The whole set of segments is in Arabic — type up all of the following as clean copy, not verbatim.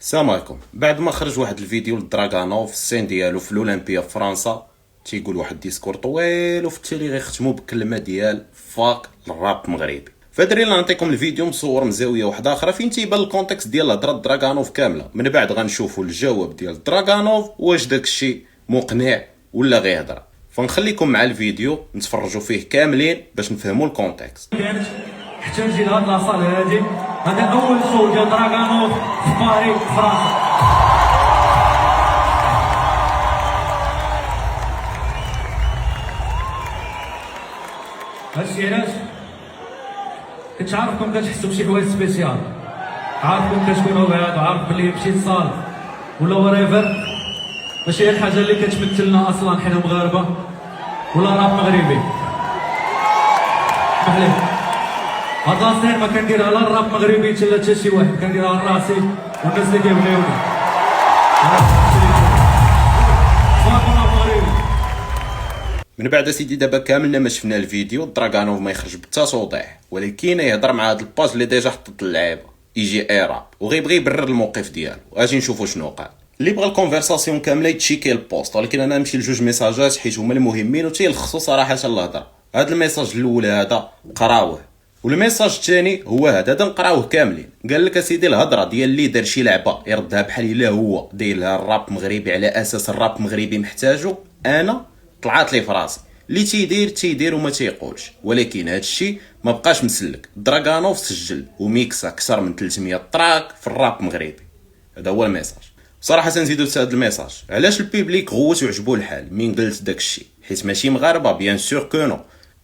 السلام عليكم. بعد ما خرج واحد الفيديو لدراغانوف في السين ديالو في الاولمبيا في فرنسا، تيقول واحد الديسكور طويل وفي التالي غيختموا بالكلمه ديال فاك الراب المغربي. فدري نعطيكم الفيديو مصور من زاويه واحده اخرى فين تيبان الكونتكست ديال هضره دراغانوف كامله. من بعد غنشوفوا الجواب ديال دراغانوف واش داكشي مقنع ولا غير هضره. فنخليكم مع الفيديو نتفرجوا فيه كاملين باش نفهموا الكونتكست. حتى نجي لهاد لاصال هادي، هذا اول شو ديال دراغانوف في باري فرنسا. هادشي علاش كنت عارفكم كتحسوا بشي حوايج سبيسيال، عارفكم كتكونوا بعاد وعارف بلي مشي لصال ولا وريفر ماشي هي الحاجه اللي كتمثلنا اصلا حنا مغاربه ولا راب مغربي. اسمح لي، هاد لاصين ما كنديرها لا الراب مغربي حتى شي واحد، كنديرها لراسي والناس اللي كيبغيوني. من بعد سيدي دابا كاملنا ما شفنا الفيديو، دراغانوف ما يخرج بالتصوضيح، ولكن يهضر مع هاد الباج اللي ديجا حطت اللعيبه يجي ايراب وغيبغي يبرر الموقف ديالو. اجي نشوفوا شنو قال. اللي بغى الكونفرساسيون كامله يتشيكي البوست، ولكن انا نمشي لجوج ميساجات حيت هما المهمين وتيلخصوا صراحه الهضره. هذا الميساج الاول هذا قراوه، والميساج الثاني هو هذا نقراوه كاملين. قال لك اسيدي الهضره ديال اللي دار شي لعبه يردها بحال الا هو داير لها الراب مغربي على اساس الراب مغربي محتاجو، انا طلعت لي فراسي اللي تيدير وما تيقولش. ولكن هذا الشيء ما بقاش مسلك. دراغانوف سجل وميكسا اكثر من 300 تراك في الراب مغربي. هذا هو الميساج. بصراحه تنزيدو لهذا الميساج، علاش البيبليك غوت وعجبو الحال من قلت داك الشيء؟ حيت ماشي مغاربه بيان سور كونو،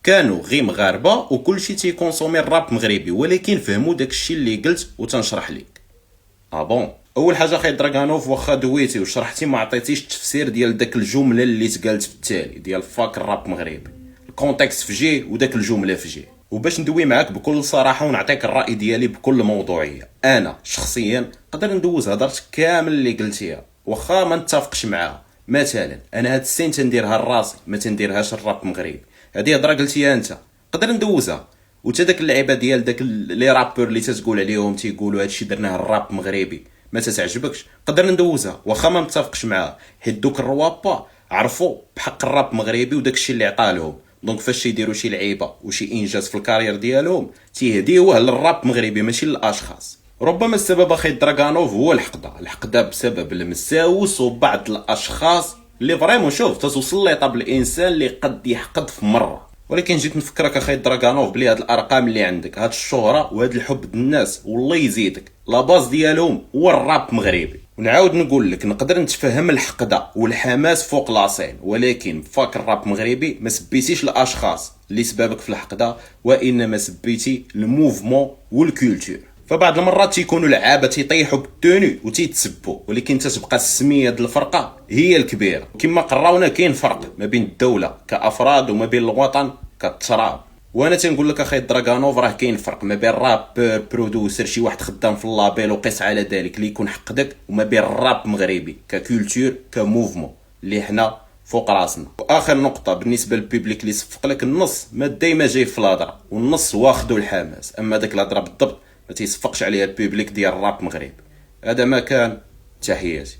كانوا غير مغاربه وكلشي تيكونسومي الراب مغربي، ولكن فهموا داك الشيء اللي قلت وتنشرح ليك. بون، اول حاجه خاي دراغانوف واخا دويتي وشرحتي ما عطيتيش التفسير ديال داك الجمله اللي تقالت في التالي ديال فاك الراب مغربي. الكونتكست في جي وداك الجمله في جي. وباش ندوي معاك بكل صراحه ونعطيك الراي ديالي بكل موضوعيه، انا شخصيا نقدر ندوز هضرتك كامل اللي قلتيها واخا ما نتفقش معاها. مثلا انا هاد السين تنديرها لراسي، ما تنديرهاش الراب مغربي. هذه هضره قلتيها انت نقدر ندوزها. وتا داك اللعيبه ديال داك لي رابور اللي تتقول عليهم تيقولوا هادشي درناه الراب مغربي ما تتعجبكش، نقدر ندوزها واخا ما متفقش معاها، حيت دوك الروابا عرفوا بحق الراب مغربي وداك الشيء اللي عطاه لهم. دونك فاش يديروا شي لعيبه وشي انجاز في الكارير ديالهم تيهديوه للراب مغربي ماشي للاشخاص. ربما السبب اخي دراغانوف هو الحقده بسبب المساوس وبعض الاشخاص اللي فريمون شوف توصل لي طاب الانسان اللي قد يحقد في مره. ولكن جيت نفكرك اخي دراغانوف بلي هاد الارقام اللي عندك، هاد الشهره وهاد الحب د الناس والله يزيدك، لا باز ديالهم هو الراب مغربي. ونعاود نقول لك نقدر نتفهم الحقده والحماس فوق لاسين، ولكن فاك الراب مغربي ما سبيتيش الاشخاص اللي سببك في الحقده، وانما سبيتي الموفمون والكولتور. فبعض المرات تيكونوا لعابه تيطيحوا بالتوني وتيتسبوا، ولكن تتبقى السميه ديال الفرقه هي الكبيره. كما قراونا كاين فرق ما بين الدوله كافراد وما بين الوطن كالتراب. وانا تنقول لك اخي دراغانوف راه كاين فرق ما بين رابر برودوسر شي واحد خدام في اللابيل وقيس على ذلك اللي يكون حقدك، وما بين الراب مغربي ككولتور كموفمون اللي حنا فوق راسنا. واخر نقطه بالنسبه للبيبليك اللي صفق لك النص، ما دايما جاي في الهضره والنص واخدو الحماس، اما داك الهضره بالضبط ما تيصفقش عليها البيبليك ديال الراب مغربي. هذا ما كان. تحياتي.